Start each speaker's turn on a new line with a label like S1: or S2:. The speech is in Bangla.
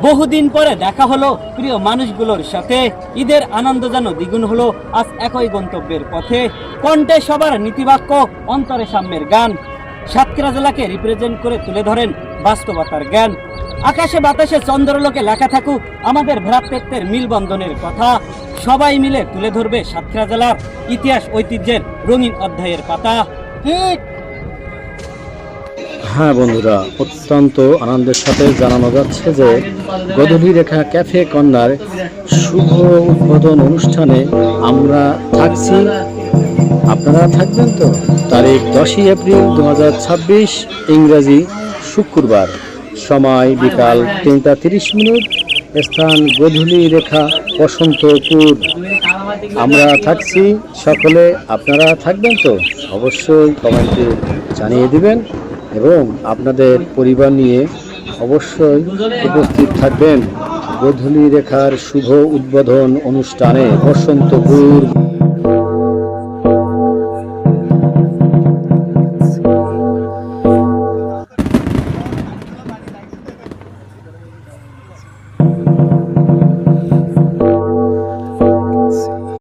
S1: বহুদিন পরে দেখা হলো প্রিয় মানুষগুলোর সাথে। ঈদের আনন্দ যেন দ্বিগুণ হলো আজ একই গন্তব্যের পথে। কণ্ঠে সবার নীতিবাক্য, অন্তরে সাম্যের গান। সাতক্ষীরা জেলাকে রিপ্রেজেন্ট করে তুলে ধরেন বাস্তবতার জ্ঞান। আকাশে বাতাসে চন্দ্রলোকে লেখা থাকুক আমাদের ভ্রাতৃত্বের মিলবন্ধনের কথা। সবাই মিলে তুলে ধরবে সাতক্ষীরা জেলার ইতিহাস ঐতিহ্যের রঙিন অধ্যায়ের পাতা।
S2: হ্যাঁ বন্ধুরা, অত্যন্ত আনন্দের সাথে জানানো যাচ্ছে যে গোধূলি রেখা ক্যাফে কর্নার শুভ উদ্বোধন অনুষ্ঠানে আমরা থাকছি। আপনারা থাকবেন তো? তারিখ 10ই এপ্রিল 2026, ইংরেজি শুক্রবার, সময় বিকাল 3টা 30। স্থান গোধূলি রেখা বসন্তপুর। আমরা থাকছি, সকলে আপনারা থাকবেন তো? অবশ্যই কমেন্টে জানিয়ে দিবেন এবং আপনাদের পরিবার নিয়ে অবশ্যই উপস্থিত থাকবেন গোধূলি রেখার শুভ উদ্বোধন অনুষ্ঠানে বসন্তপুর।